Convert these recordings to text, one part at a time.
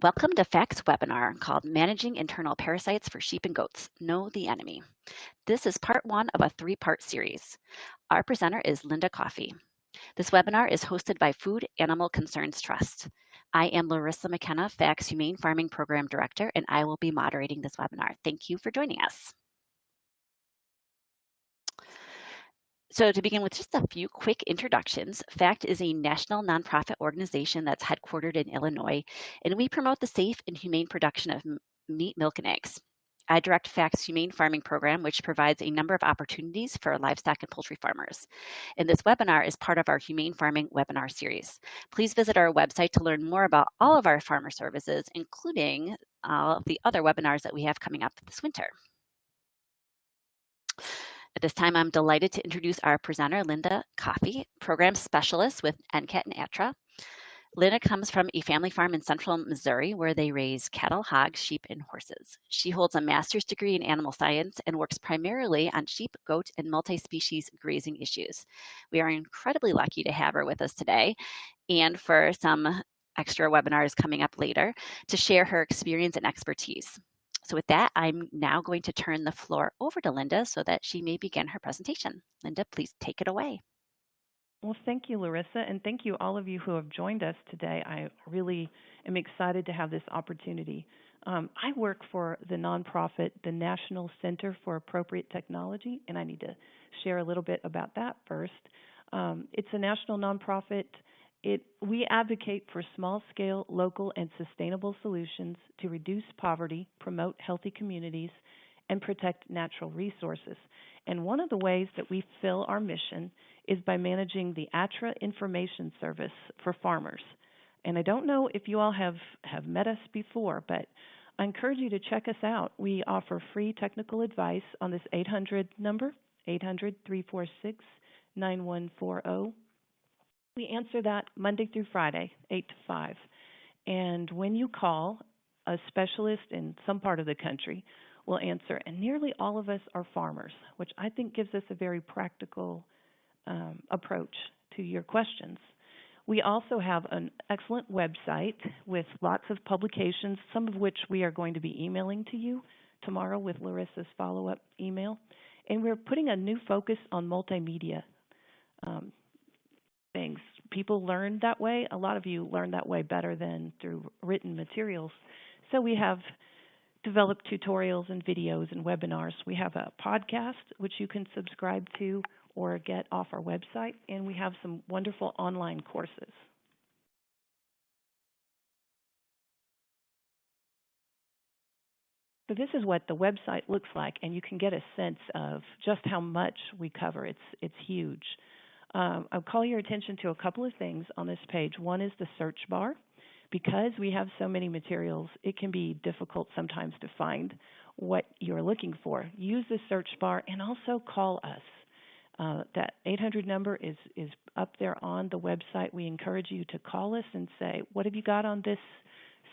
Welcome to FACT's webinar called Managing Internal Parasites for Sheep and Goats, Know the Enemy. This is part one of a three-part series. Our presenter is Linda Coffey. This webinar is hosted by Food Animal Concerns Trust. I am Larissa McKenna, FACT's Humane Farming Program Director, and I will be moderating this webinar. Thank you for joining us. So to begin with just a few quick introductions, FACT is a national nonprofit organization that's headquartered in Illinois, and we promote the safe and humane production of meat, milk, and eggs. I direct FACT's Humane Farming Program, which provides a number of opportunities for livestock and poultry farmers. And this webinar is part of our Humane Farming webinar series. Please visit our website to learn more about all of our farmer services, including all of the other webinars that we have coming up this winter. At this time, I'm delighted to introduce our presenter, Linda Coffey, Program Specialist with NCAT and ATTRA. Linda comes from a family farm in central Missouri where they raise cattle, hogs, sheep, and horses. She holds a master's degree in animal science and works primarily on sheep, goat, and multi-species grazing issues. We are incredibly lucky to have her with us today and for some extra webinars coming up later to share her experience and expertise. So with that, I'm now going to turn the floor over to Linda so that she may begin her presentation. Linda, please take it away. Well, thank you, Larissa, and thank you all of you who have joined us today. I really am excited to have this opportunity. I work for the nonprofit, the National Center for Appropriate Technology, and I need to share a little bit about that first. It's a national nonprofit. We advocate for small-scale, local, and sustainable solutions to reduce poverty, promote healthy communities, and protect natural resources. And one of the ways that we fill our mission is by managing the ATTRA information service for farmers. And I don't know if you all have met us before, but I encourage you to check us out. We offer free technical advice on this 800 number, 800-346-9140. We answer that Monday through Friday, 8 to 5. And when you call, a specialist in some part of the country will answer. And nearly all of us are farmers, which I think gives us a very practical approach to your questions. We also have an excellent website with lots of publications, some of which we are going to be emailing to you tomorrow with Larissa's follow-up email. And we're putting a new focus on multimedia things. People learn that way. A lot of you learn that way better than through written materials. So we have developed tutorials and videos and webinars. We have a podcast which you can subscribe to or get off our website, and we have some wonderful online courses. So this is what the website looks like, and you can get a sense of just how much we cover. It's huge. I'll call your attention to a couple of things on this page. One is the search bar. Because we have so many materials, it can be difficult sometimes to find what you're looking for. Use the search bar and also call us. That 800 number is up there on the website. We encourage you to call us and say, what have you got on this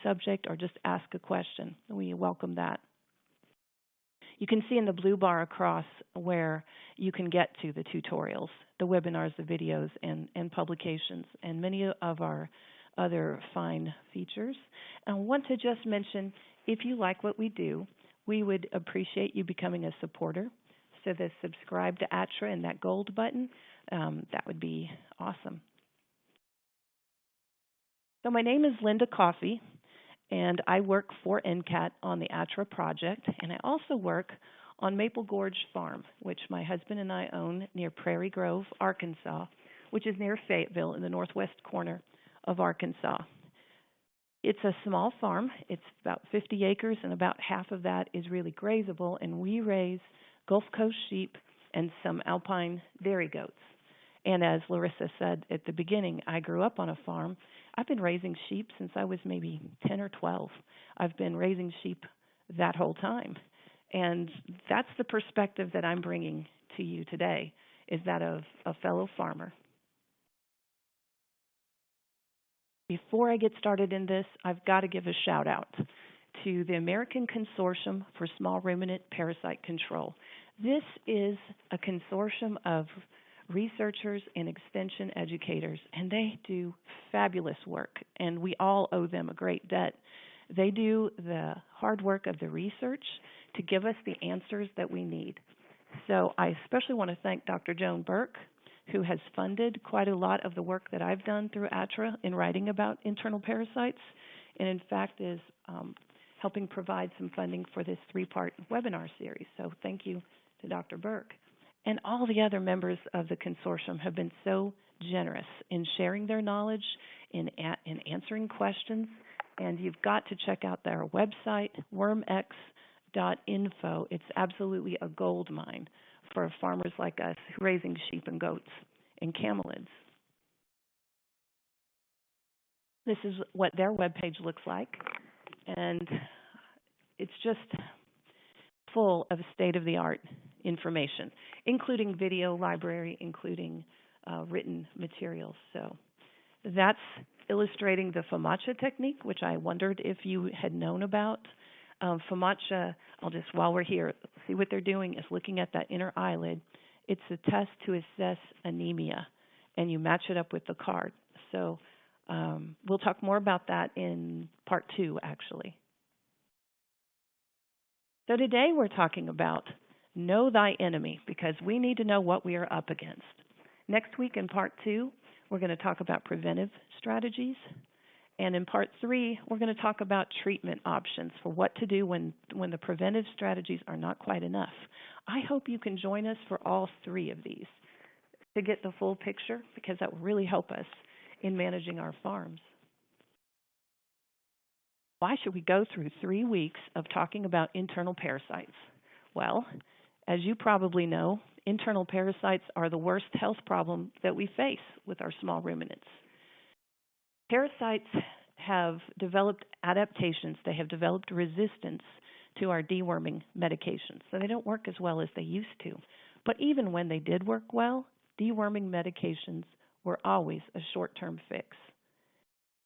subject, or just ask a question. We welcome that. You can see in the blue bar across where you can get to the tutorials, the webinars, the videos, and publications, and many of our other fine features. I want to just mention, if you like what we do, we would appreciate you becoming a supporter. So the subscribe to ATTRA and that gold button, that would be awesome. So my name is Linda Coffey, and I work for NCAT on the ATTRA project, and I also work on Maple Gorge Farm, which my husband and I own near Prairie Grove, Arkansas, which is near Fayetteville in the northwest corner of Arkansas. It's a small farm. It's about 50 acres, and about half of that is really grazable, and we raise Gulf Coast sheep and some alpine dairy goats. And as Larissa said at the beginning, I grew up on a farm. I've been raising sheep since I was maybe 10 or 12. I've been raising sheep that whole time. And that's the perspective that I'm bringing to you today, is that of a fellow farmer. Before I get started in this, I've got to give a shout out to the American Consortium for Small Ruminant Parasite Control. This is a consortium of researchers and extension educators, and they do fabulous work, and we all owe them a great debt. They do the hard work of the research to give us the answers that we need. So I especially want to thank Dr. Joan Burke, who has funded quite a lot of the work that I've done through ATTRA in writing about internal parasites, and in fact is helping provide some funding for this 3-part webinar series. So thank you to Dr. Burke. And all the other members of the consortium have been so generous in sharing their knowledge, in answering questions, and you've got to check out their website, wormx.info. It's absolutely a gold mine for farmers like us raising sheep and goats and camelids. This is what their webpage looks like, and it's just full of state-of-the-art information, including video library, including written materials. So that's illustrating the FOMACHA technique, which I wondered if you had known about. FOMACHA, while we're here, see what they're doing is looking at that inner eyelid. It's a test to assess anemia, and you match it up with the card. So we'll talk more about that in part 2, actually. So today we're talking about know thy enemy, because we need to know what we are up against. Next week in part 2, we're going to talk about preventive strategies. And in part 3, we're going to talk about treatment options for what to do when the preventive strategies are not quite enough. I hope you can join us for all 3 of these to get the full picture, because that will really help us in managing our farms. Why should we go through 3 weeks of talking about internal parasites? Well, as you probably know, internal parasites are the worst health problem that we face with our small ruminants. Parasites have developed adaptations. They have developed resistance to our deworming medications, so they don't work as well as they used to. But even when they did work well, deworming medications were always a short-term fix.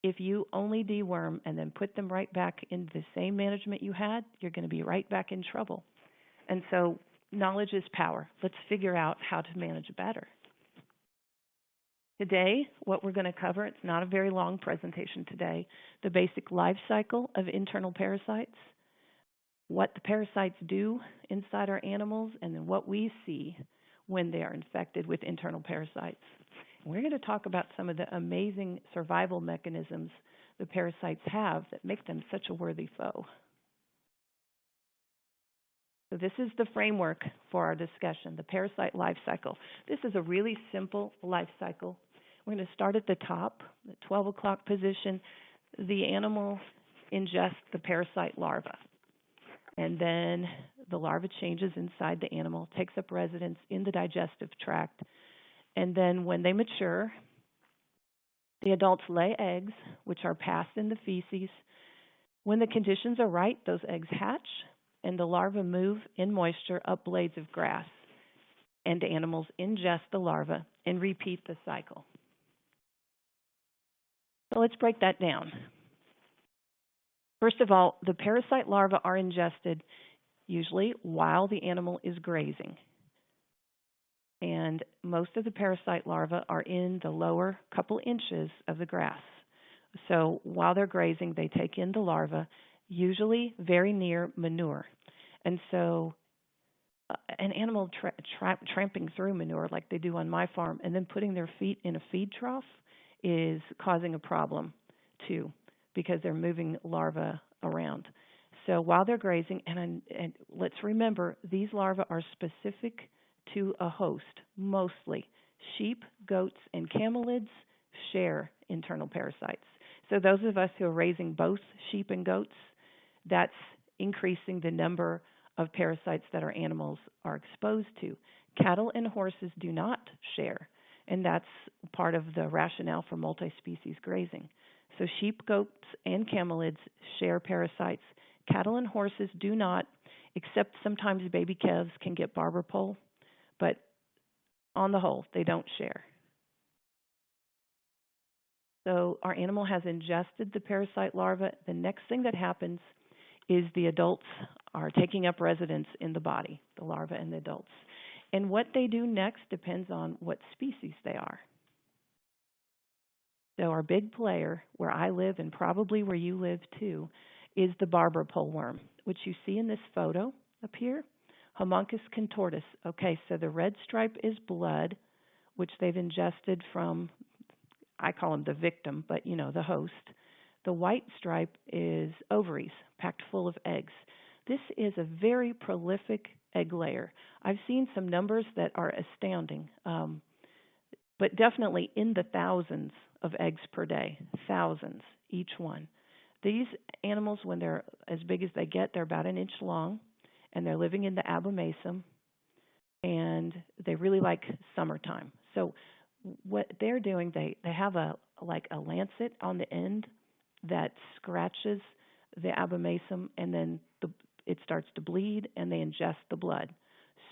If you only deworm and then put them right back in the same management you had, you're going to be right back in trouble. And so knowledge is power. Let's figure out how to manage better. Today, what we're going to cover, it's not a very long presentation today, the basic life cycle of internal parasites, what the parasites do inside our animals, and then what we see when they are infected with internal parasites. We're going to talk about some of the amazing survival mechanisms the parasites have that make them such a worthy foe. So this is the framework for our discussion, the parasite life cycle. This is a really simple life cycle. We're going to start at the top, the 12 o'clock position. The animal ingests the parasite larva, and then the larva changes inside the animal, takes up residence in the digestive tract, and then when they mature, the adults lay eggs, which are passed in the feces. When the conditions are right, those eggs hatch, and the larvae move in moisture up blades of grass, and animals ingest the larva and repeat the cycle. So let's break that down. First of all, the parasite larvae are ingested usually while the animal is grazing. And most of the parasite larvae are in the lower couple inches of the grass. So while they're grazing, they take in the larvae, usually very near manure. And so an animal tramping through manure like they do on my farm and then putting their feet in a feed trough is causing a problem too, because they're moving larvae around. So while they're grazing, and let's remember, these larvae are specific to a host, mostly. Sheep, goats, and camelids share internal parasites. So those of us who are raising both sheep and goats, that's increasing the number of parasites that our animals are exposed to. Cattle and horses do not share, and that's part of the rationale for multi-species grazing. So sheep, goats, and camelids share parasites. Cattle and horses do not, except sometimes baby calves can get barber pole, but on the whole, they don't share. So our animal has ingested the parasite larva. The next thing that happens is the adults are taking up residence in the body, the larvae and the adults. And what they do next depends on what species they are. So our big player, where I live and probably where you live too, is the barber pole worm, which you see in this photo up here. Homunculus contortus. Okay, so the red stripe is blood, which they've ingested from, I call them the victim, but the host. The white stripe is ovaries packed full of eggs. This is a very prolific egg layer. I've seen some numbers that are astounding, but definitely in the thousands of eggs per day, thousands each one. These animals, when they're as big as they get, they're about an inch long, and they're living in the abomasum, and they really like summertime. So what they're doing, they have a lancet on the end that scratches the abomasum, and then it starts to bleed, and they ingest the blood.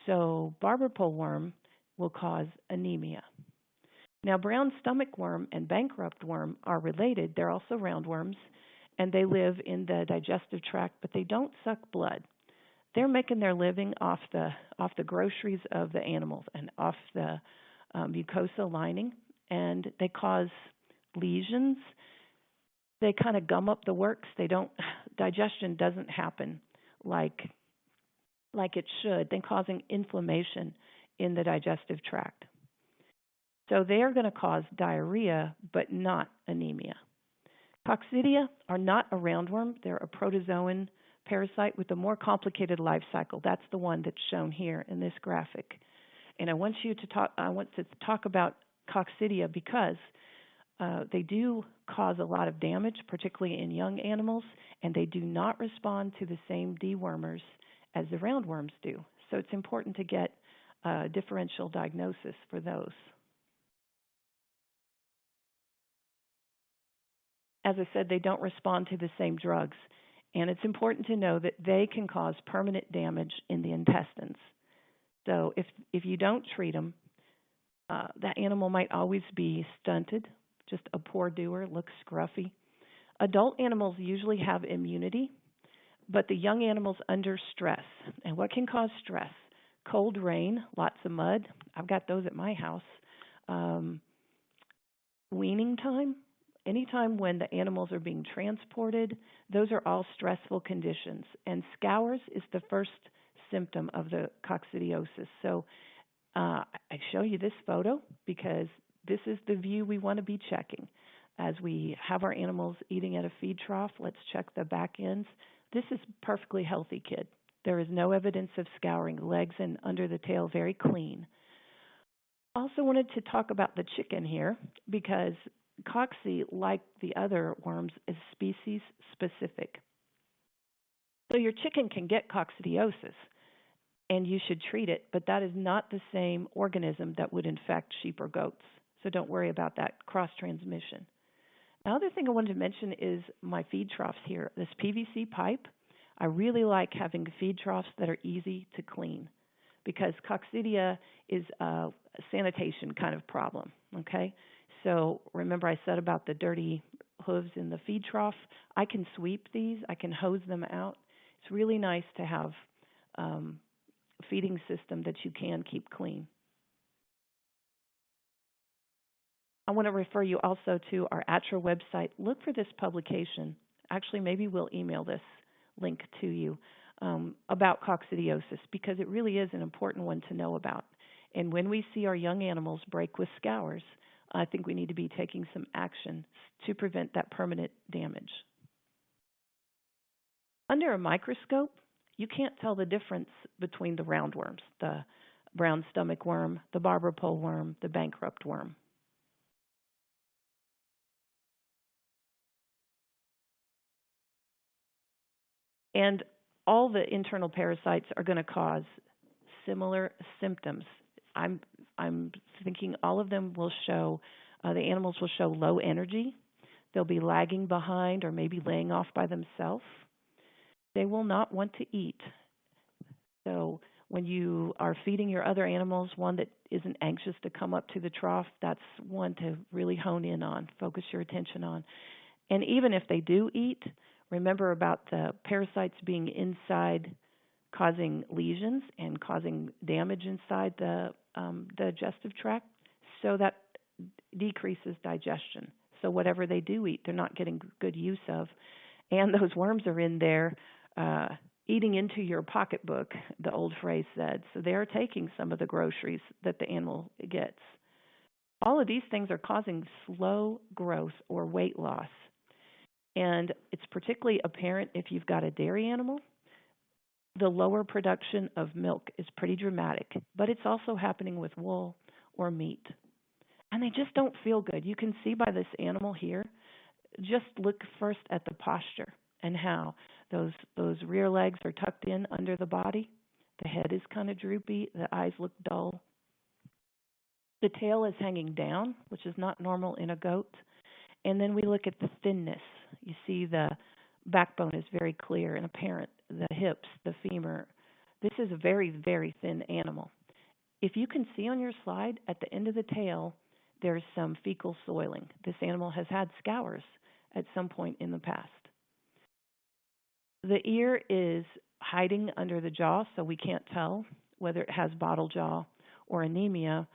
So barber pole worm will cause anemia. Now, brown stomach worm and bankrupt worm are related. They're also roundworms, and they live in the digestive tract, but they don't suck blood. They're making their living off the groceries of the animals and off the mucosa lining, and they cause lesions. They kind of gum up the works. Digestion doesn't happen like it should. They're causing inflammation in the digestive tract. So they are going to cause diarrhea, but not anemia. Coccidia are not a roundworm. They're a protozoan parasite with a more complicated life cycle. That's the one that's shown here in this graphic. And I want to talk about coccidia because they do cause a lot of damage, particularly in young animals, and they do not respond to the same dewormers as the roundworms do. So it's important to get a differential diagnosis for those. As I said, they don't respond to the same drugs, and it's important to know that they can cause permanent damage in the intestines. So if you don't treat them, that animal might always be stunted, just a poor doer, looks scruffy. Adult animals usually have immunity, but the young animals under stress. And what can cause stress? Cold rain, lots of mud. I've got those at my house. Weaning time, anytime when the animals are being transported, those are all stressful conditions. And scours is the first symptom of the coccidiosis. So I show you this photo because this is the view we want to be checking. As we have our animals eating at a feed trough, let's check the back ends. This is a perfectly healthy kid. There is no evidence of scouring. Legs and under the tail very clean. Also wanted to talk about the chicken here because cocci, like the other worms, is species specific. So your chicken can get coccidiosis, and you should treat it, but that is not the same organism that would infect sheep or goats. So don't worry about that cross-transmission. Another thing I wanted to mention is my feed troughs here. This PVC pipe, I really like having feed troughs that are easy to clean because coccidia is a sanitation kind of problem, okay? So remember I said about the dirty hooves in the feed trough? I can sweep these. I can hose them out. It's really nice to have feeding system that you can keep clean. I want to refer you also to our ATTRA website. Look for this publication. Actually, maybe we'll email this link to you about coccidiosis because it really is an important one to know about. And when we see our young animals break with scours, I think we need to be taking some action to prevent that permanent damage. Under a microscope, you can't tell the difference between the roundworms, the brown stomach worm, the barber pole worm, the bankrupt worm. And all the internal parasites are going to cause similar symptoms. I'm thinking all of them will show, the animals will show low energy. They'll be lagging behind or maybe laying off by themselves. They will not want to eat. So when you are feeding your other animals, one that isn't anxious to come up to the trough, that's one to really hone in on, focus your attention on. And even if they do eat, remember about the parasites being inside causing lesions and causing damage inside the digestive tract, so that decreases digestion. So whatever they do eat, they're not getting good use of. And those worms are in there eating into your pocketbook, the old phrase said. So they are taking some of the groceries that the animal gets. All of these things are causing slow growth or weight loss. And it's particularly apparent if you've got a dairy animal. The lower production of milk is pretty dramatic, but it's also happening with wool or meat. And they just don't feel good. You can see by this animal here, just look first at the posture and how those rear legs are tucked in under the body. The head is kind of droopy, the eyes look dull. The tail is hanging down, which is not normal in a goat. And then we look at the thinness. You see the backbone is very clear and apparent, the hips, the femur. This is a very, very thin animal. If you can see on your slide, at the end of the tail, there's some fecal soiling. This animal has had scours at some point in the past. The ear is hiding under the jaw, so we can't tell whether it has bottle jaw or anemia,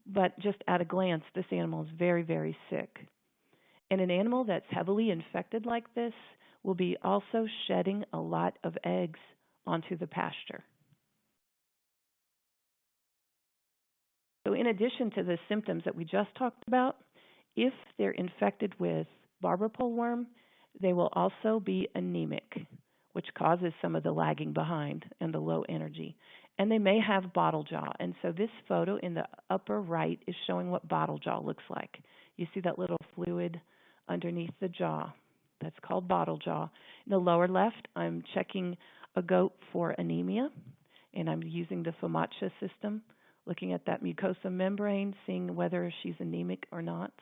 but just at a glance, this animal is very, very sick. And an animal that's heavily infected like this will be also shedding a lot of eggs onto the pasture. So in addition to the symptoms that we just talked about, if they're infected with barber pole worm, they will also be anemic, which causes some of the lagging behind and the low energy. And they may have bottle jaw. And so this photo in the upper right is showing what bottle jaw looks like. You see that little fluid underneath the jaw. That's called bottle jaw. In the lower left, I'm checking a goat for anemia, and I'm using the FOMACHA system, looking at that mucosa membrane, seeing whether she's anemic or not.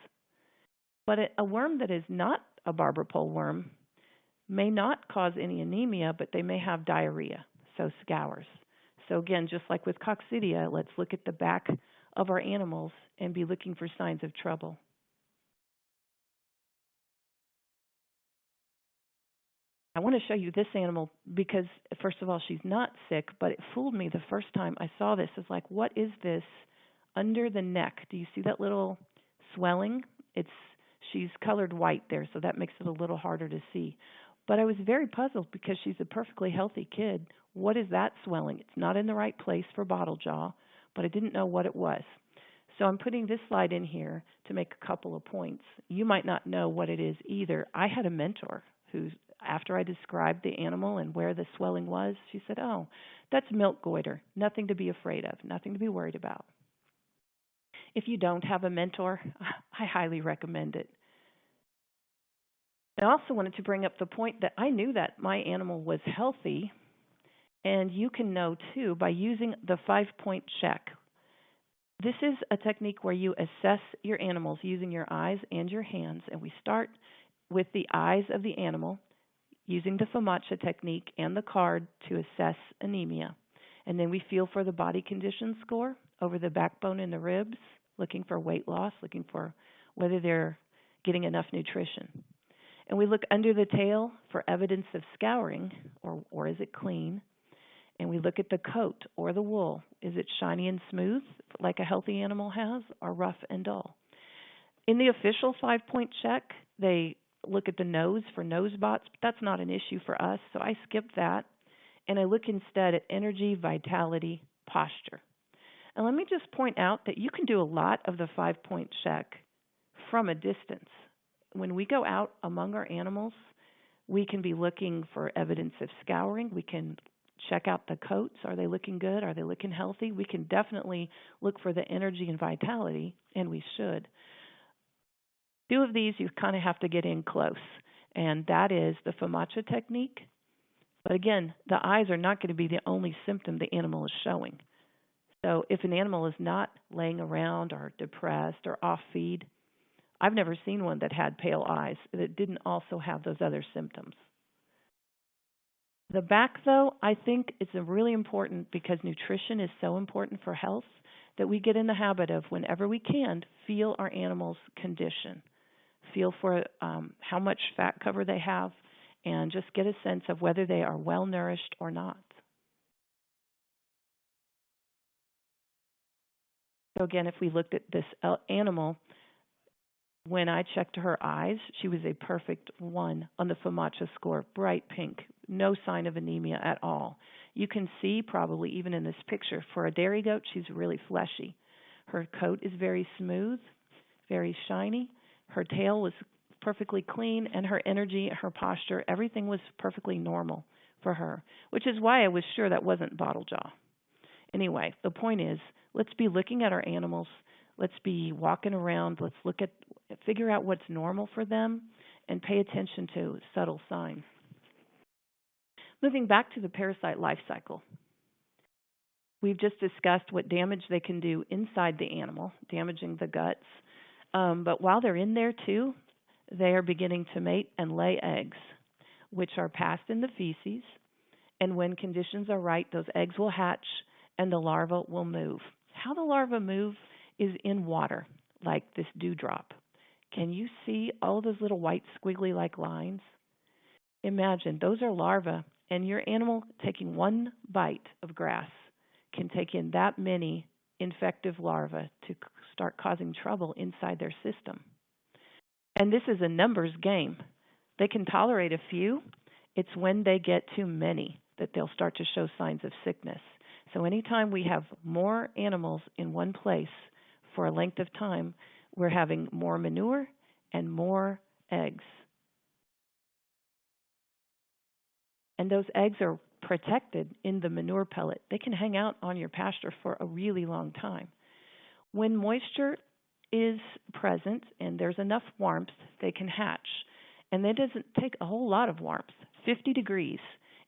But a worm that is not a barber pole worm may not cause any anemia, but they may have diarrhea, so scours. So again, just like with coccidia, let's look at the back of our animals and be looking for signs of trouble. I want to show you this animal because, first of all, she's not sick, but it fooled me the first time I saw this. It's like, what is this under the neck? Do you see that little swelling? She's colored white there, so that makes it a little harder to see. But I was very puzzled because she's a perfectly healthy kid. What is that swelling? It's not in the right place for bottle jaw, but I didn't know what it was. So I'm putting this slide in here to make a couple of points. You might not know what it is either. I had a mentor who, after I described the animal and where the swelling was, she said, "Oh, that's milk goiter. Nothing to be afraid of, nothing to be worried about." If you don't have a mentor, I highly recommend it. I also wanted to bring up the point that I knew that my animal was healthy, and you can know too by using the 5-point check. This is a technique where you assess your animals using your eyes and your hands, and we start with the eyes of the animal using the FOMACHA technique and the card to assess anemia. And then we feel for the body condition score over the backbone and the ribs, looking for weight loss, looking for whether they're getting enough nutrition. And we look under the tail for evidence of scouring, or is it clean? And we look at the coat or the wool. Is it shiny and smooth, like a healthy animal has, or rough and dull? In the official 5-point check, they look at the nose for nose spots, but that's not an issue for us, so I skip that. And I look instead at energy, vitality, posture. And let me just point out that you can do a lot of the 5-point check from a distance. When we go out among our animals, we can be looking for evidence of scouring. We can check out the coats. Are they looking good? Are they looking healthy? We can definitely look for the energy and vitality, and we should. 2 of these you kind of have to get in close, and that is the FOMACHA technique. But again, the eyes are not going to be the only symptom the animal is showing. So if an animal is not laying around or depressed or off feed, I've never seen one that had pale eyes that didn't also have those other symptoms. The back, though, I think it's really important because nutrition is so important for health that we get in the habit of, whenever we can, feel our animal's condition. Feel for how much fat cover they have, and just get a sense of whether they are well nourished or not. So again, if we looked at this animal, When I checked her eyes, she was a perfect 1 on the FOMACHA score, bright pink, no sign of anemia at all. You can see probably even in this picture, for a dairy goat, she's really fleshy. Her coat is very smooth, very shiny. Her tail was perfectly clean, and her energy, her posture, everything was perfectly normal for her, which is why I was sure that wasn't bottle jaw. Anyway, the point is, let's be looking at our animals. Let's be walking around. Let's figure out what's normal for them and pay attention to subtle signs. Moving back to the parasite life cycle. We've just discussed what damage they can do inside the animal, damaging the guts. But while they're in there too, they are beginning to mate and lay eggs, which are passed in the feces. And when conditions are right, those eggs will hatch and the larva will move. How the larvae move is in water, like this dewdrop. Can you see all those little white squiggly-like lines? Imagine those are larvae, and your animal taking one bite of grass can take in that many infective larvae to start causing trouble inside their system. And this is a numbers game. They can tolerate a few. It's when they get too many that they'll start to show signs of sickness. So anytime we have more animals in one place for a length of time, we're having more manure and more eggs. And those eggs are protected in the manure pellet. They can hang out on your pasture for a really long time. When moisture is present and there's enough warmth, they can hatch. And that doesn't take a whole lot of warmth. 50 degrees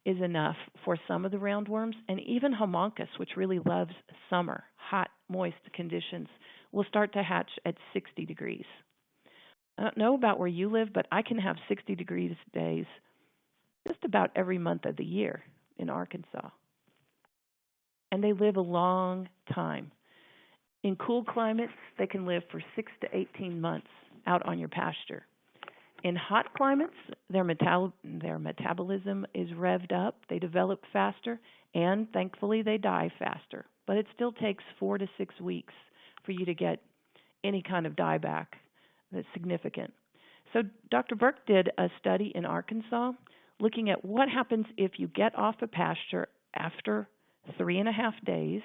is enough for some of the roundworms, and even Homunculus, which really loves summer, hot, moist conditions, will start to hatch at 60 degrees. I don't know about where you live, but I can have 60 degrees days just about every month of the year in Arkansas. And they live a long time. In cool climates, they can live for 6 to 18 months out on your pasture. In hot climates, their metabolism is revved up, they develop faster, and thankfully they die faster. But it still takes 4 to 6 weeks for you to get any kind of dieback that's significant. So Dr. Burke did a study in Arkansas looking at what happens if you get off a pasture after 3.5 days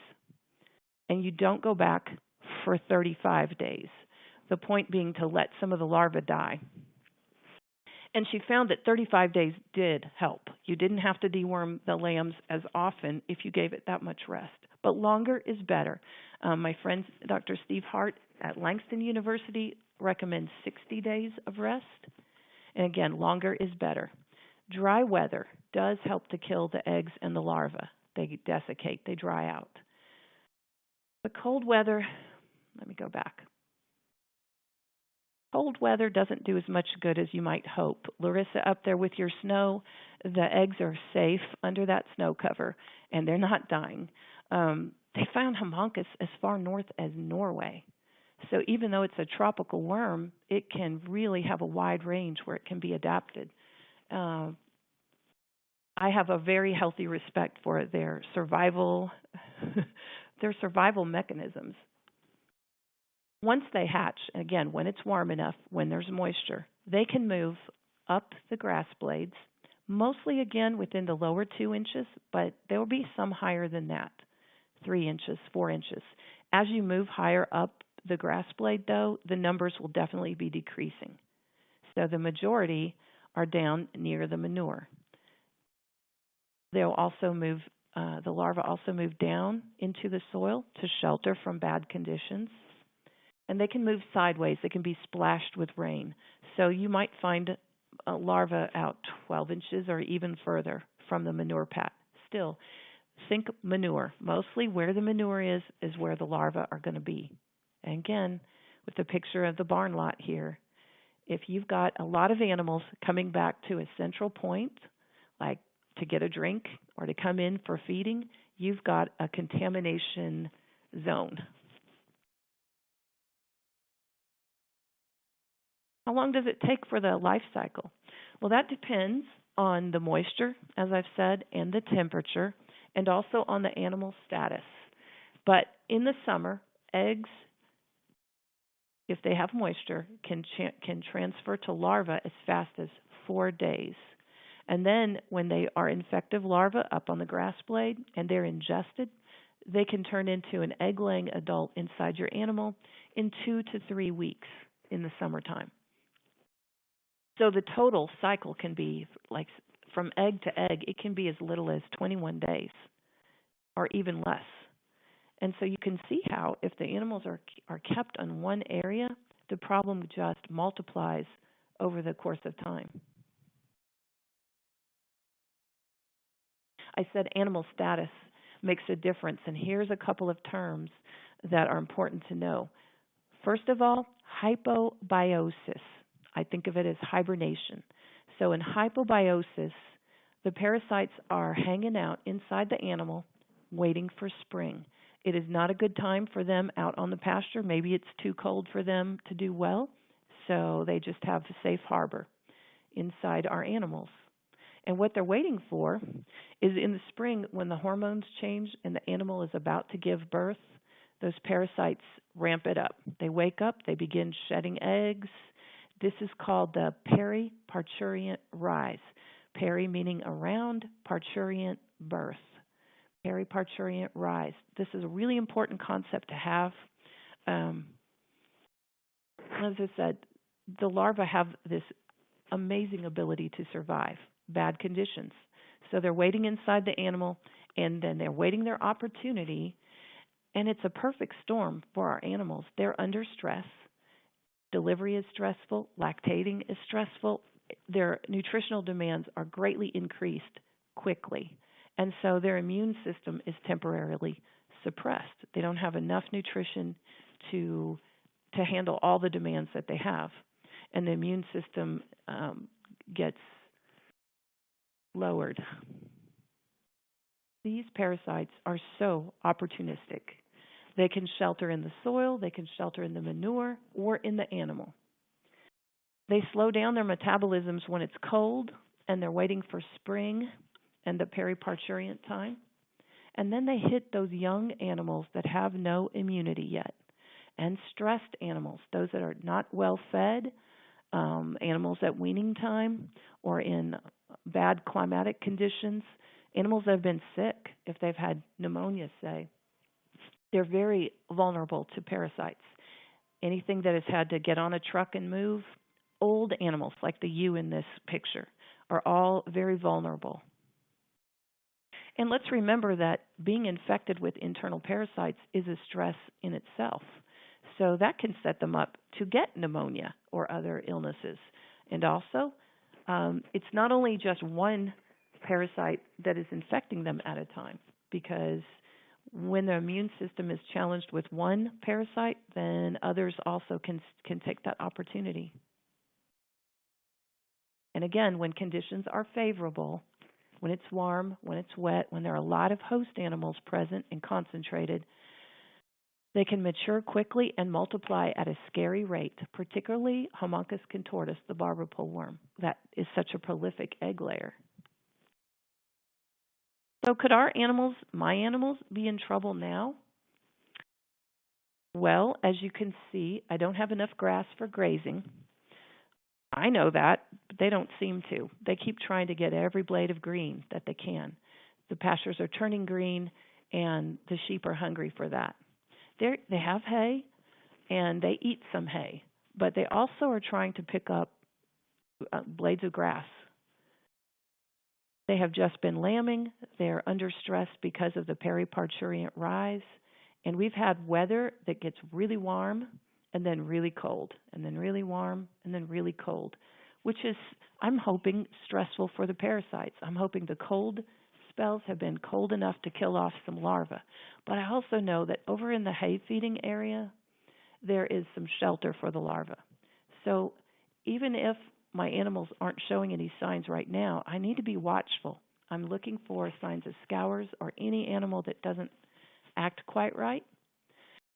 and you don't go back for 35 days. The point being to let some of the larvae die. And she found that 35 days did help. You didn't have to deworm the lambs as often if you gave it that much rest. But longer is better. My friend Dr. Steve Hart at Langston University recommends 60 days of rest. And again, longer is better. Dry weather does help to kill the eggs and the larvae. They desiccate, they dry out. The cold weather, let me go back. Cold weather doesn't do as much good as you might hope. Larissa, up there with your snow, the eggs are safe under that snow cover, and they're not dying. They found Homunculus as far north as Norway. So even though it's a tropical worm, it can really have a wide range where it can be adapted. I have a very healthy respect for their survival, mechanisms. Once they hatch, again, when it's warm enough, when there's moisture, they can move up the grass blades, mostly, again, within the lower 2 inches, but there will be some higher than that, 3 inches, 4 inches. As you move higher up the grass blade, though, the numbers will definitely be decreasing. So the majority are down near the manure. They'll also move, the larvae also move down into the soil to shelter from bad conditions. And they can move sideways. They can be splashed with rain. So you might find a larva out 12 inches or even further from the manure pat. Still, think manure. Mostly where the manure is where the larvae are going to be. And again, with the picture of the barn lot here, if you've got a lot of animals coming back to a central point, like to get a drink or to come in for feeding, you've got a contamination zone. How long does it take for the life cycle? Well, that depends on the moisture, as I've said, and the temperature, and also on the animal status. But in the summer, eggs if they have moisture, can transfer to larvae as fast as 4 days. And then when they are infective larvae up on the grass blade and they're ingested, they can turn into an egg-laying adult inside your animal in 2 to 3 weeks in the summertime. So the total cycle can be, like, from egg to egg, it can be as little as 21 days or even less. And so you can see how if the animals are kept on one area, the problem just multiplies over the course of time. I said animal status makes a difference, and here's a couple of terms that are important to know. First of all, hypobiosis. I think of it as hibernation. So in hypobiosis, the parasites are hanging out inside the animal, waiting for spring. It is not a good time for them out on the pasture. Maybe it's too cold for them to do well, so they just have a safe harbor inside our animals. And what they're waiting for is in the spring, when the hormones change and the animal is about to give birth, those parasites ramp it up. They wake up, they begin shedding eggs. This is called the peri-parturient rise. Peri meaning around, parturient birth. Peri-parturient rise. This is a really important concept to have. As I said, the larvae have this amazing ability to survive bad conditions. So they're waiting inside the animal, and then they're waiting their opportunity, and it's a perfect storm for our animals. They're under stress. Delivery is stressful. Lactating is stressful. Their nutritional demands are greatly increased quickly. And so their immune system is temporarily suppressed. They don't have enough nutrition to handle all the demands that they have. And the immune system gets lowered. These parasites are so opportunistic. They can shelter in the soil, they can shelter in the manure, or in the animal. They slow down their metabolisms when it's cold, and they're waiting for spring and the peri-parturient time. And then they hit those young animals that have no immunity yet, and stressed animals, those that are not well fed, animals at weaning time or in bad climatic conditions, animals that have been sick, if they've had pneumonia, say, they're very vulnerable to parasites. Anything that has had to get on a truck and move, old animals like the ewe in this picture, are all very vulnerable. And let's remember that being infected with internal parasites is a stress in itself. So that can set them up to get pneumonia or other illnesses. And also, it's not only just one parasite that is infecting them at a time, because when the immune system is challenged with one parasite, then others also can take that opportunity. And again, when conditions are favorable, when it's warm, when it's wet, when there are a lot of host animals present and concentrated, they can mature quickly and multiply at a scary rate, particularly Homunculus contortus, the barber pole worm, that is such a prolific egg layer. So could our animals, my animals, be in trouble now? Well, as you can see, I don't have enough grass for grazing. I know that, but they don't seem to. They keep trying to get every blade of green that they can. The pastures are turning green, and the sheep are hungry for that. They have hay, and they eat some hay, but they also are trying to pick up blades of grass. They have just been lambing. They're under stress because of the peri-parturient rise, and we've had weather that gets really warm and then really cold, and then really warm and then really cold, which is, I'm hoping, stressful for the parasites. I'm hoping the cold spells have been cold enough to kill off some larvae. But I also know that over in the hay feeding area, there is some shelter for the larvae. So even if my animals aren't showing any signs right now, I need to be watchful. I'm looking for signs of scours or any animal that doesn't act quite right.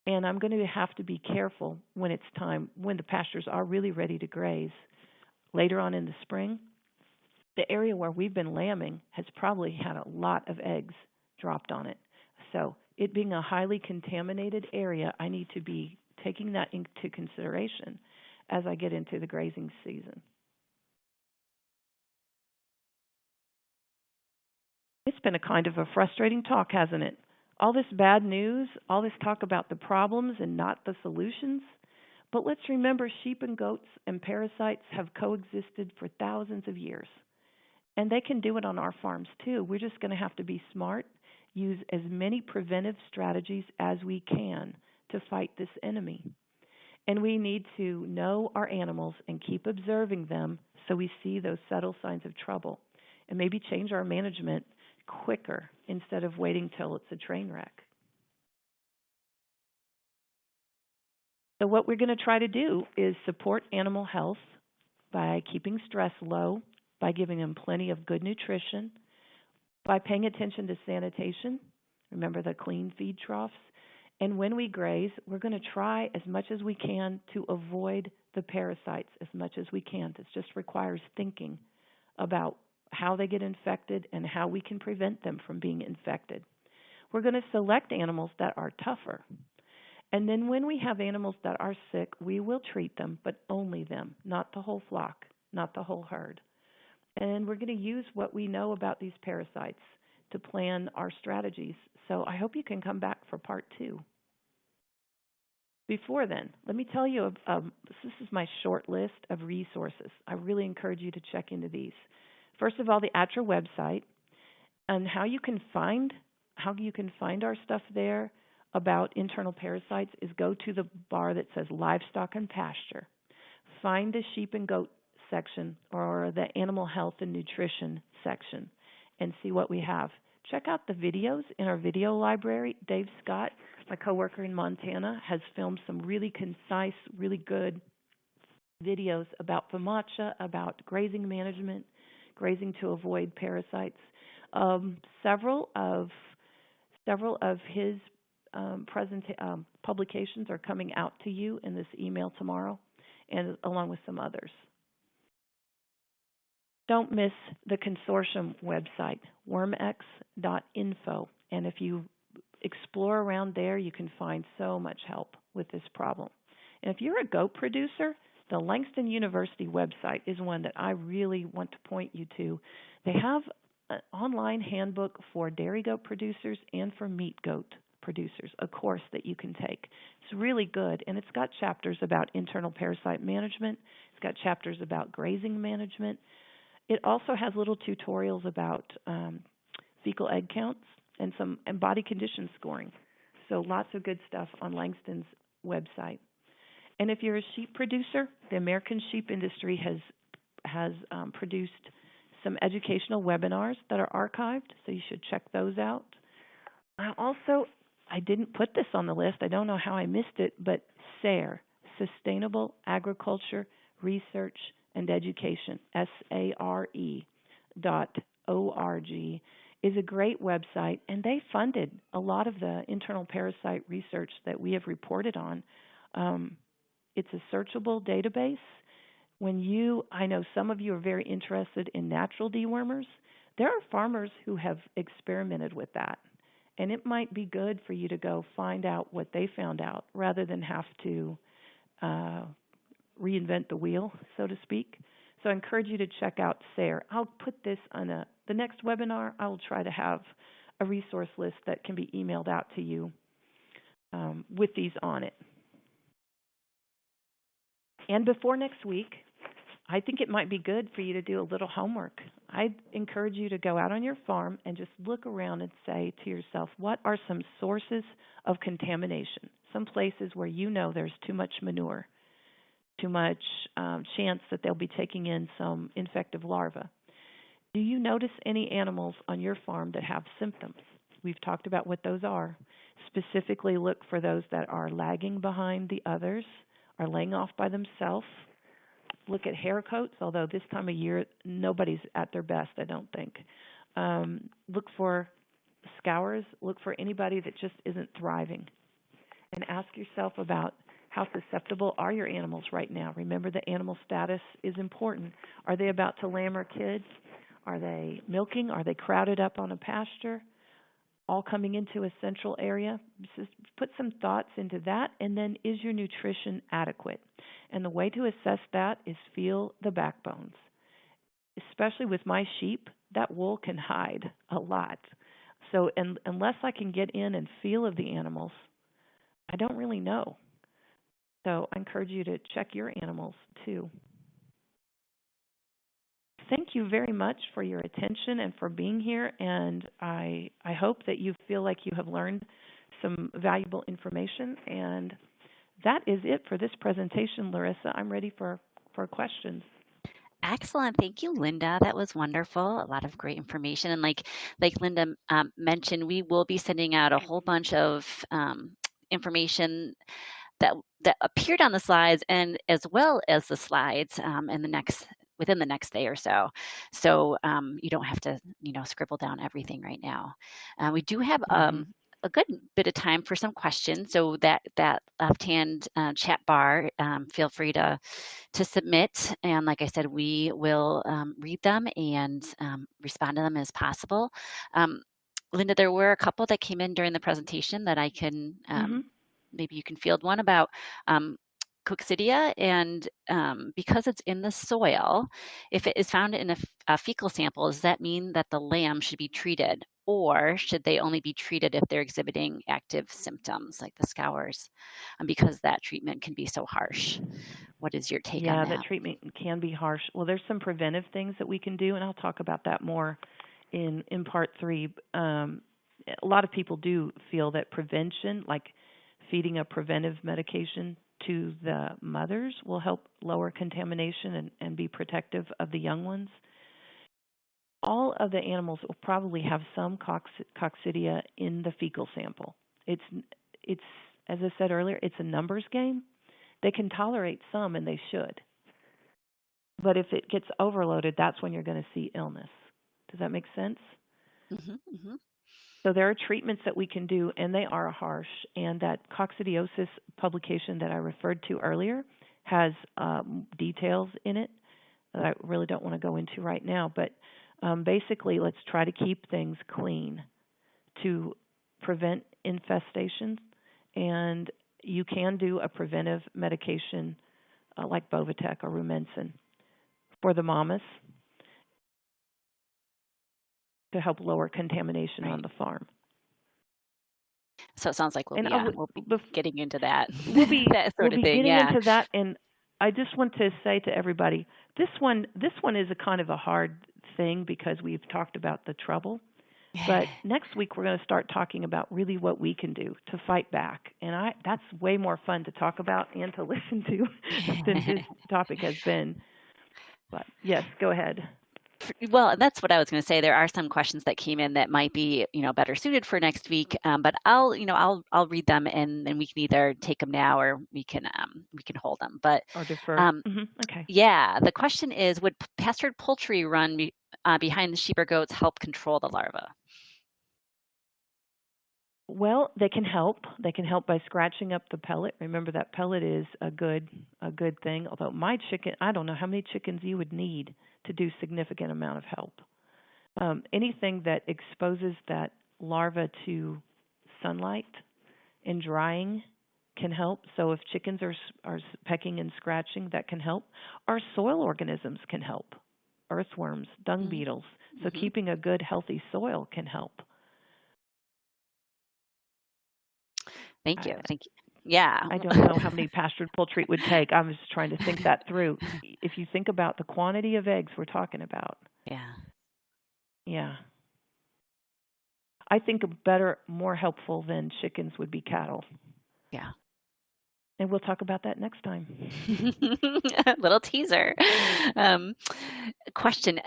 And I'm going to have to be careful when it's time, when the pastures are really ready to graze. Later on in the spring, the area where we've been lambing has probably had a lot of eggs dropped on it. So it being a highly contaminated area, I need to be taking that into consideration as I get into the grazing season. It's been a kind of a frustrating talk, hasn't it? All this bad news, all this talk about the problems and not the solutions. But let's remember, sheep and goats and parasites have coexisted for thousands of years. And they can do it on our farms too. We're just going to have to be smart, use as many preventive strategies as we can to fight this enemy. And we need to know our animals and keep observing them so we see those subtle signs of trouble, and maybe change our management quicker instead of waiting till it's a train wreck. So what we're going to try to do is support animal health by keeping stress low, by giving them plenty of good nutrition, by paying attention to sanitation. Remember the clean feed troughs. And when we graze, we're going to try as much as we can to avoid the parasites as much as we can. This just requires thinking about how they get infected and how we can prevent them from being infected. We're going to select animals that are tougher. And then when we have animals that are sick, we will treat them, but only them, not the whole flock, not the whole herd. And we're going to use what we know about these parasites to plan our strategies. So I hope you can come back for part 2. Before then, let me tell you, this is my short list of resources. I really encourage you to check into these. First of all, the ATTRA website, and how you can find our stuff there about internal parasites is go to the bar that says Livestock and Pasture. Find the sheep and goat section or the animal health and nutrition section and see what we have. Check out the videos in our video library. Dave Scott, my coworker in Montana, has filmed some really concise, really good videos about FOMACHA, about grazing management, grazing to avoid parasites. Several of his publications are coming out to you in this email tomorrow, and along with some others. Don't miss the consortium website, wormx.info, and if you explore around there, you can find so much help with this problem. And if you're a goat producer, the Langston University website is one that I really want to point you to. They have an online handbook for dairy goat producers and for meat goat producers, a course that you can take. It's really good, and it's got chapters about internal parasite management. It's got chapters about grazing management. It also has little tutorials about fecal egg counts and body condition scoring. So lots of good stuff on Langston's website. And if you're a sheep producer, the American sheep industry has produced some educational webinars that are archived, so you should check those out. I didn't put this on the list. I don't know how I missed it, but SARE, Sustainable Agriculture Research and Education, SARE.org, is a great website, and they funded a lot of the internal parasite research that we have reported on. It's a searchable database. I know some of you are very interested in natural dewormers. There are farmers who have experimented with that, and it might be good for you to go find out what they found out rather than have to reinvent the wheel, so to speak. So I encourage you to check out SARE. I'll put this on the next webinar. I will try to have a resource list that can be emailed out to you with these on it. And before next week, I think it might be good for you to do a little homework. I'd encourage you to go out on your farm and just look around and say to yourself, what are some sources of contamination? Some places where you know there's too much manure, too much chance that they'll be taking in some infective larvae. Do you notice any animals on your farm that have symptoms? We've talked about what those are. Specifically look for those that are lagging behind the others, are laying off by themselves. Look at hair coats, although this time of year nobody's at their best, I don't think. Look for scours. Look for anybody that just isn't thriving. And ask yourself about how susceptible are your animals right now. Remember, the animal status is important. Are they about to lamb or kid? Are they milking? Are they crowded up on a pasture? all coming into a central area? Just put some thoughts into that. And then, is your nutrition adequate? And the way to assess that is feel the backbones. Especially with my sheep, that wool can hide a lot. So unless I can get in and feel of the animals, I don't really know. So I encourage you to check your animals too. Thank you very much for your attention and for being here. And I hope that you feel like you have learned some valuable information. And that is it for this presentation, Larissa. I'm ready for questions. Excellent. Thank you, Linda. That was wonderful. A lot of great information. And like Linda mentioned, we will be sending out a whole bunch of information that appeared on the slides, and as well as the slides within the next day or so. So you don't have to, scribble down everything right now. We do have a good bit of time for some questions. So that left-hand chat bar, feel free to submit. And like I said, we will read them and respond to them as possible. Linda, there were a couple that came in during the presentation that I can, maybe you can field one about coccidia, and because it's in the soil, if it is found in a fecal sample, does that mean that the lamb should be treated, or should they only be treated if they're exhibiting active symptoms like the scours, because that treatment can be so harsh? What is your take on that? Yeah, that treatment can be harsh. Well, there's some preventive things that we can do, and I'll talk about that more in part 3. A lot of people do feel that prevention, like feeding a preventive medication to the mothers, will help lower contamination and be protective of the young ones. All of the animals will probably have some coccidia in the fecal sample. It's as I said earlier, it's a numbers game. They can tolerate some, and they should. But if it gets overloaded, that's when you're going to see illness. Does that make sense? So there are treatments that we can do, and they are harsh. And that coccidiosis publication that I referred to earlier has details in it that I really don't want to go into right now. But basically, let's try to keep things clean to prevent infestations. And you can do a preventive medication like Bovatec or Rumensin for the mamas to help lower contamination on the farm. So it sounds like we'll be getting into that. We'll be that sort of thing. Getting into that, and I just want to say to everybody, this one is a kind of a hard thing because we've talked about the trouble. But next week we're going to start talking about really what we can do to fight back, and that's way more fun to talk about and to listen to than this topic has been. But yes, go ahead. Well, that's what I was going to say. There are some questions that came in that might be, better suited for next week. But I'll read them, and then we can either take them now or we can hold them. But or defer. Okay. Yeah, the question is: would pastured poultry run behind the sheep or goats help control the larva? Well, they can help. They can help by scratching up the pellet. Remember that pellet is a good thing. Although my chicken, I don't know how many chickens you would need to do significant amount of help. Anything that exposes that larva to sunlight and drying can help. So if chickens are pecking and scratching, that can help. Our soil organisms can help. Earthworms, dung beetles. So keeping a good, healthy soil can help. Thank you. Yeah. I don't know how many pastured poultry it would take. I was just trying to think that through. If you think about the quantity of eggs we're talking about. Yeah. I think more helpful than chickens would be cattle. Yeah. And we'll talk about that next time. Little teaser. Question.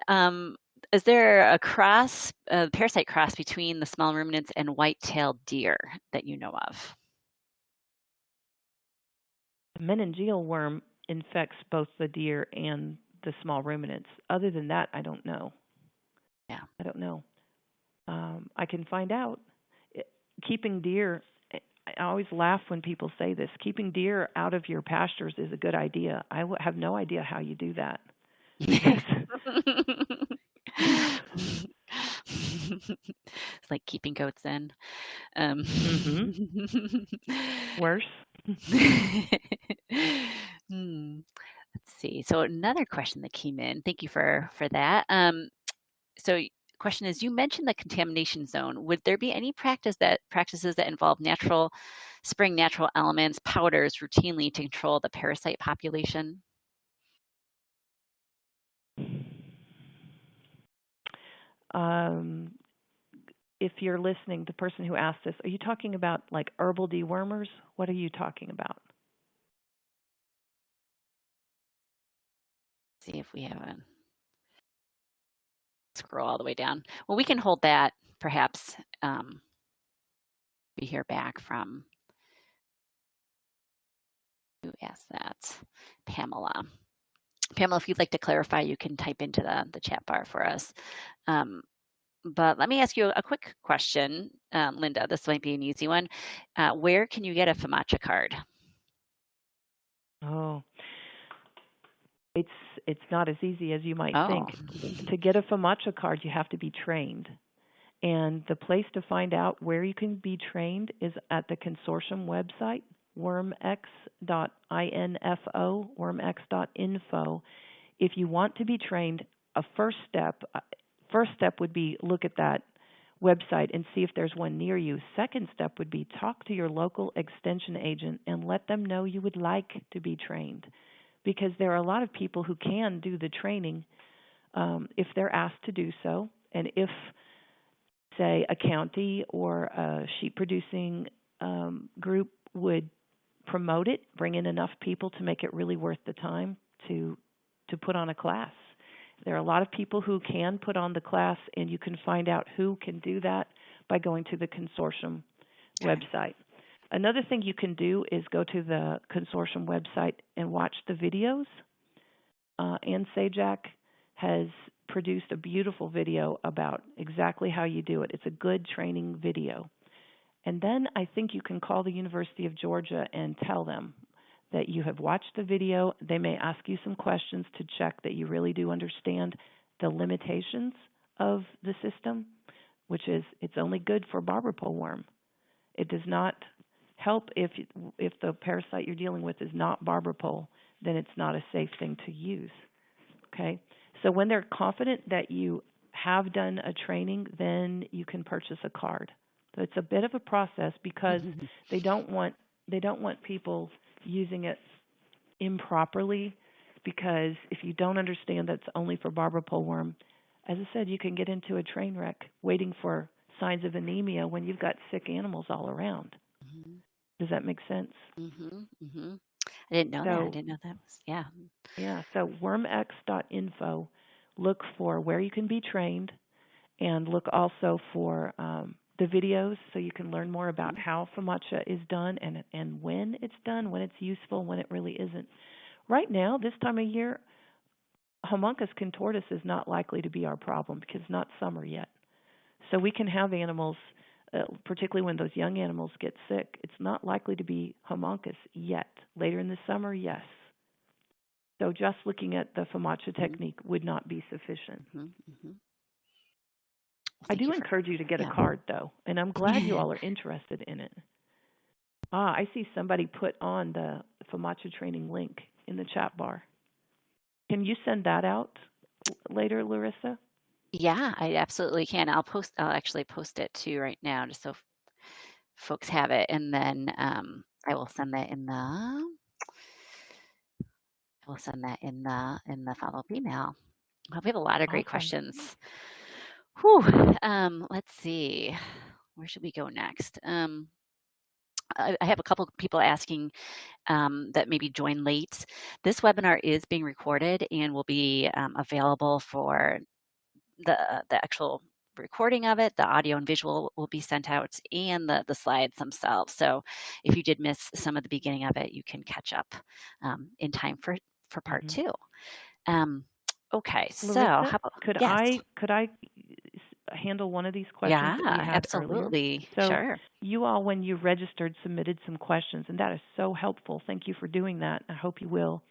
Is there a parasite cross between the small ruminants and white-tailed deer that you know of? The meningeal worm infects both the deer and the small ruminants. Other than that, I don't know. Yeah. I don't know. I can find out. Keeping deer, I always laugh when people say this. Keeping deer out of your pastures is a good idea. I have no idea how you do that. like keeping goats in. Mm-hmm. Worse. Hmm. Let's see. So another question that came in. Thank you for that. So question is, you mentioned the contamination zone. Would there be any practices that involve spraying natural elements, powders routinely to control the parasite population? Um, if you're listening, the person who asked this, are you talking about like herbal dewormers? What are you talking about? See if we have a scroll all the way down. Well, we can hold that perhaps. We hear back from who asked that, Pamela. Pamela, if you'd like to clarify, you can type into the chat bar for us. But let me ask you a quick question, Linda. This might be an easy one. Where can you get a FAMACHA card? Oh, it's not as easy as you might Oh, think. To get a FAMACHA card, you have to be trained. And the place to find out where you can be trained is at the consortium website, wormx.info, wormx.info. If you want to be trained, a first step would be look at that website and see if there's one near you. Second step would be talk to your local extension agent and let them know you would like to be trained, because there are a lot of people who can do the training if they're asked to do so, and if, say, a county or a sheep producing group would promote it, bring in enough people to make it really worth the time to put on a class. There are a lot of people who can put on the class, and you can find out who can do that by going to the consortium website. Another thing you can do is go to the consortium website and watch the videos. Ann Sajak has produced a beautiful video about exactly how you do it. It's a good training video. And then I think you can call the University of Georgia and tell them that you have watched the video. They may ask you some questions to check that you really do understand the limitations of the system, which is it's only good for barber pole worm. It does not help if the parasite you're dealing with is not barber pole, then it's not a safe thing to use. Okay? So when they're confident that you have done a training, then you can purchase a card. So it's a bit of a process because they don't want people using it improperly, because if you don't understand that it's only for barber pole worm, as I said, you can get into a train wreck waiting for signs of anemia when you've got sick animals all around. Mm-hmm. Does that make sense? Mm-hmm. Mm-hmm. I didn't know that. I So, didn't know that was, yeah. yeah, so wormx.info, look for where you can be trained, and look also for the videos so you can learn more about how FAMACHA is done and when it's done, when it's useful, when it really isn't. Right now, this time of year, Homunculus contortus is not likely to be our problem because it's not summer yet. So we can have animals, particularly when those young animals get sick, it's not likely to be Homunculus yet. Later in the summer, yes. So just looking at the FAMACHA technique would not be sufficient. Mm-hmm. Mm-hmm. I do encourage you to get a card, though, and I'm glad you all are interested in it. I see somebody put on the FAMACHA training link in the chat bar. Can you send that out later, Larissa? Yeah, I absolutely can. I'll actually post it too right now, just so folks have it, and then I will send that in the follow-up email. Well, we have a lot of great Awesome. questions. Whew. Let's see. Where should we go next? I have a couple of people asking that maybe join late. This webinar is being recorded and will be available for the actual recording of it. The audio and visual will be sent out, and the slides themselves. So if you did miss some of the beginning of it, you can catch up in time for part two. Okay, so Larissa, how about, could yes. I handle one of these questions that we had absolutely. earlier? So Sure. you all, when you registered, submitted some questions, and that is so helpful. Thank you for doing that. I hope you will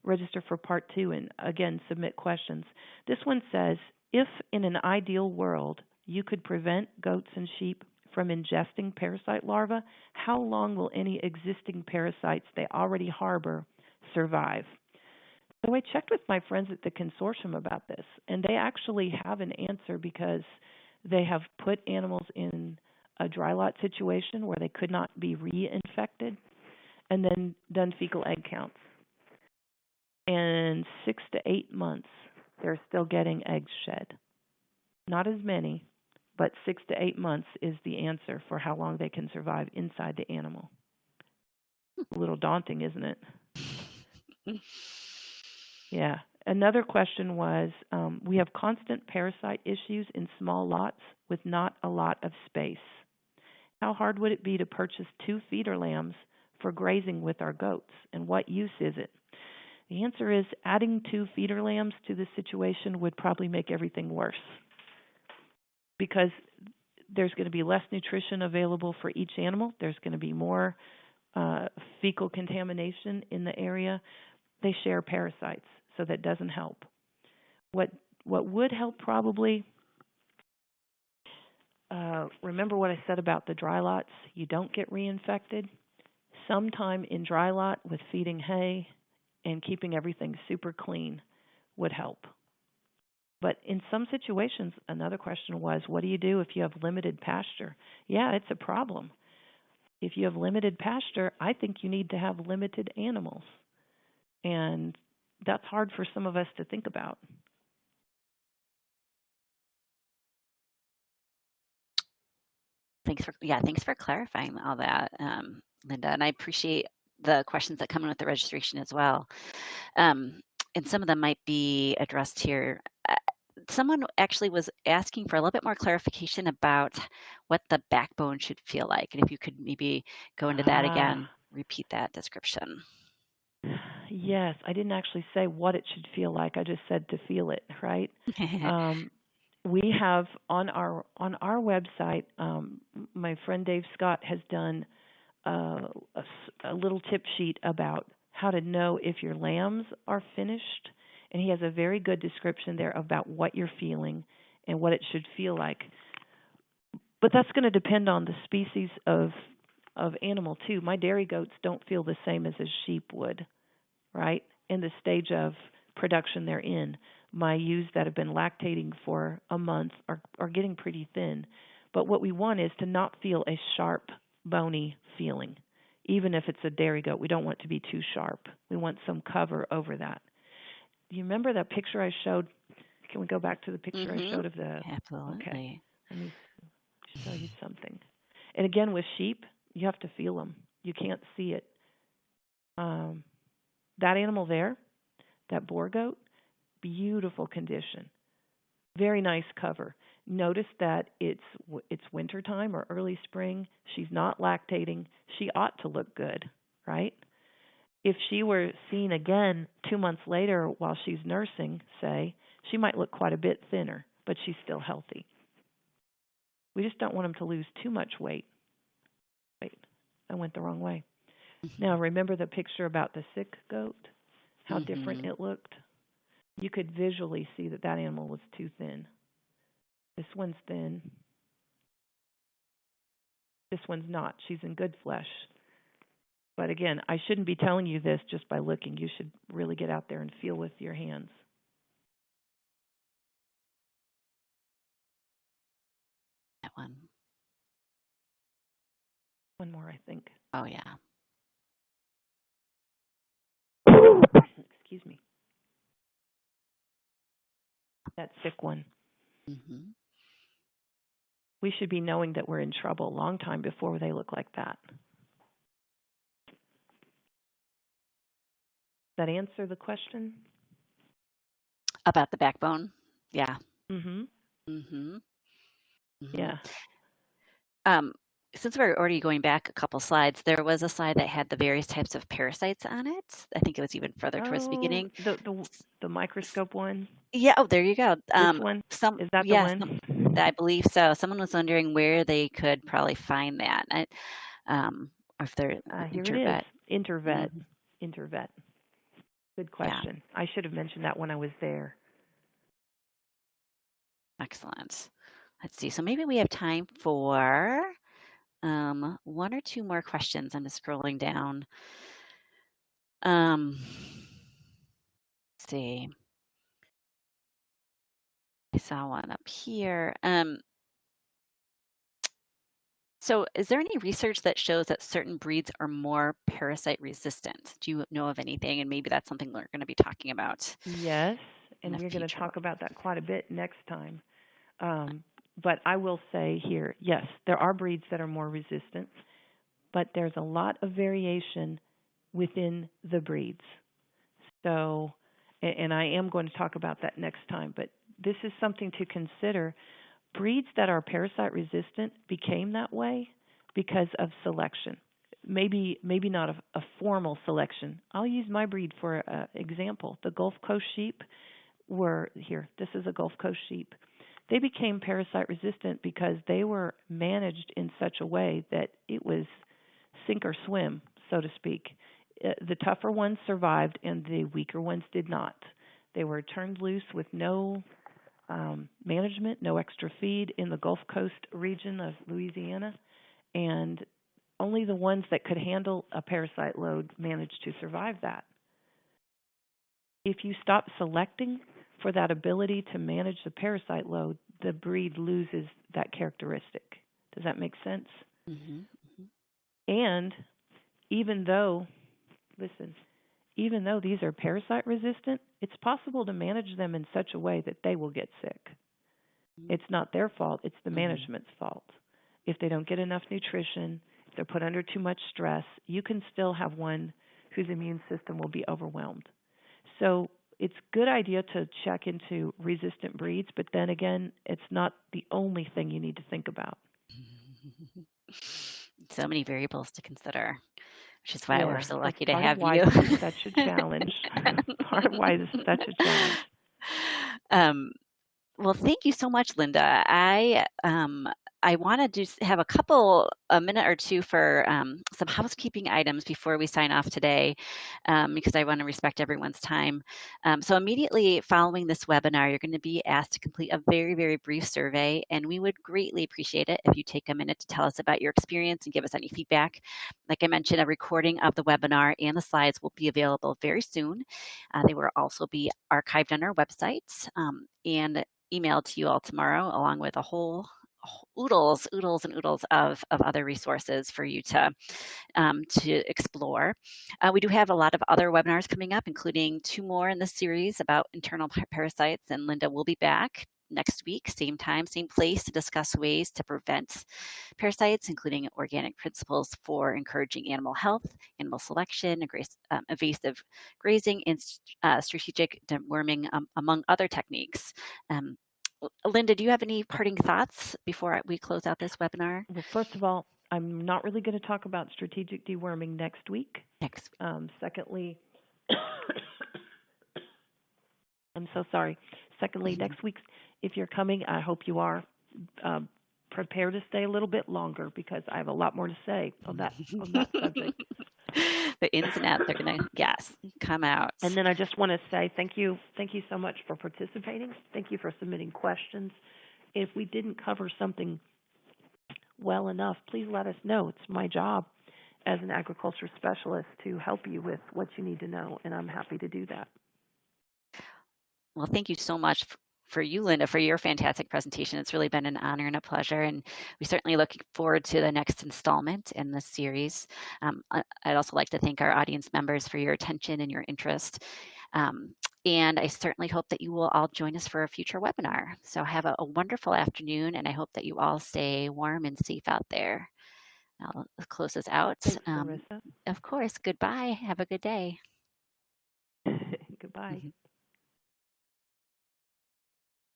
register for part two and, again, submit questions. This one says, if in an ideal world you could prevent goats and sheep from ingesting parasite larvae, how long will any existing parasites they already harbor survive? So I checked with my friends at the consortium about this, and they actually have an answer because they have put animals in a dry lot situation where they could not be reinfected and then done fecal egg counts. And 6 to 8 months, they're still getting eggs shed. Not as many, but 6 to 8 months is the answer for how long they can survive inside the animal. A little daunting, isn't it? Yeah. Another question was, we have constant parasite issues in small lots with not a lot of space. How hard would it be to purchase 2 feeder lambs for grazing with our goats, and what use is it? The answer is adding 2 feeder lambs to the situation would probably make everything worse, because there's going to be less nutrition available for each animal. There's going to be more fecal contamination in the area. They share parasites, so that doesn't help. What would help probably, remember what I said about the dry lots? You don't get reinfected. Sometime in dry lot with feeding hay and keeping everything super clean would help. But in some situations, another question was, what do you do if you have limited pasture? Yeah, it's a problem. If you have limited pasture, I think you need to have limited animals. And that's hard for some of us to think about. Thanks for clarifying all that, Linda. And I appreciate the questions that come in with the registration as well. And some of them might be addressed here. Someone actually was asking for a little bit more clarification about what the backbone should feel like. And if you could maybe go into that again, repeat that description. Yes, I didn't actually say what it should feel like. I just said to feel it, right? We have on our website, my friend Dave Scott has done a little tip sheet about how to know if your lambs are finished, and he has a very good description there about what you're feeling and what it should feel like. But that's going to depend on the species of animal too. My dairy goats don't feel the same as a sheep would, right? In the stage of production they're in. My ewes that have been lactating for a month are getting pretty thin. But what we want is to not feel a sharp, bony feeling. Even if it's a dairy goat, we don't want it to be too sharp. We want some cover over that. Do you remember that picture I showed? Can we go back to the picture I showed of the... Absolutely. Okay. Let me show you something. And again, with sheep, you have to feel them. You can't see it. That animal there, that boar goat, beautiful condition. Very nice cover. Notice that it's wintertime or early spring. She's not lactating. She ought to look good, right? If she were seen again 2 months later while she's nursing, say, she might look quite a bit thinner, but she's still healthy. We just don't want them to lose too much weight. Wait, I went the wrong way. Now, remember the picture about the sick goat? How different it looked? You could visually see that animal was too thin. This one's thin. This one's not. She's in good flesh. But again, I shouldn't be telling you this just by looking. You should really get out there and feel with your hands. That one. One more, I think. Oh, yeah. Excuse me. That sick one. We should be knowing that we're in trouble a long time before they look like that. Does that answer the question? About the backbone? Yeah. Yeah. Since we're already going back a couple slides, there was a slide that had the various types of parasites on it. I think it was even further towards the beginning. The microscope one? Yeah. Oh, there you go. This one? Is that the one? I believe so. Someone was wondering where they could probably find that. If they're here it is. Intervet. Intervet. Good question. Yeah. I should have mentioned that when I was there. Excellent. let's see. So maybe we have time for one or two more questions. I'm just scrolling down. Let's see. I saw one up here. So is there any research that shows that certain breeds are more parasite resistant? Do you know of anything? And maybe that's something we're going to be talking about Yes, in and a we're going to future talk about that quite a bit next time. But I will say here, yes, there are breeds that are more resistant, but there's a lot of variation within the breeds. So, and I am going to talk about that next time, but this is something to consider. Breeds that are parasite resistant became that way because of selection. Maybe not a formal selection. I'll use my breed for an example. The Gulf Coast sheep were here. This is a Gulf Coast sheep. They became parasite resistant because they were managed in such a way that it was sink or swim, so to speak. The tougher ones survived and the weaker ones did not. They were turned loose with no management, no extra feed in the Gulf Coast region of Louisiana, and only the ones that could handle a parasite load managed to survive that. If you stop selecting for that ability to manage the parasite load, the breed loses that characteristic. Does that make sense? Mm-hmm. And even though, listen, even though these are parasite resistant, it's possible to manage them in such a way that they will get sick. It's not their fault, it's the management's fault. If they don't get enough nutrition, if they're put under too much stress, you can still have one whose immune system will be overwhelmed. So it's a good idea to check into resistant breeds, but then again, it's not the only thing you need to think about. So many variables to consider, which is why we're Yeah, so that's lucky to part of have why you. this is such a challenge. Part of why this is such a challenge. um, Well, thank you so much, Linda. I want to just have a minute or two for some housekeeping items before we sign off today, because I want to respect everyone's time. So immediately following this webinar, you're going to be asked to complete a very, very brief survey, and we would greatly appreciate it if you take a minute to tell us about your experience and give us any feedback. Like I mentioned, a recording of the webinar and the slides will be available very soon. They will also be archived on our website, and emailed to you all tomorrow, along with a whole oodles and oodles of other resources for you to explore. We do have a lot of other webinars coming up, including 2 more in this series about internal parasites, and Linda will be back next week, same time, same place, to discuss ways to prevent parasites, including organic principles for encouraging animal health, animal selection, evasive grazing, and strategic deworming, among other techniques. Um, Linda, do you have any parting thoughts before we close out this webinar? Well, first of all, I'm not really going to talk about strategic deworming next week. Next. Secondly, I'm so sorry. Secondly, next week, if you're coming, I hope you are. Prepare to stay a little bit longer because I have a lot more to say on that subject. The ins and outs are going to, yes, come out. And then I just want to say thank you so much for participating. Thank you for submitting questions. If we didn't cover something well enough, please let us know. It's my job as an agriculture specialist to help you with what you need to know, and I'm happy to do that. Well, thank you so much for you, Linda, for your fantastic presentation. It's really been an honor and a pleasure, and we certainly look forward to the next installment in this series. I'd also like to thank our audience members for your attention and your interest. And I certainly hope that you will all join us for a future webinar. So have a wonderful afternoon, and I hope that you all stay warm and safe out there. I'll close this out. Thanks, Larissa. Of course, goodbye. Have a good day. Goodbye.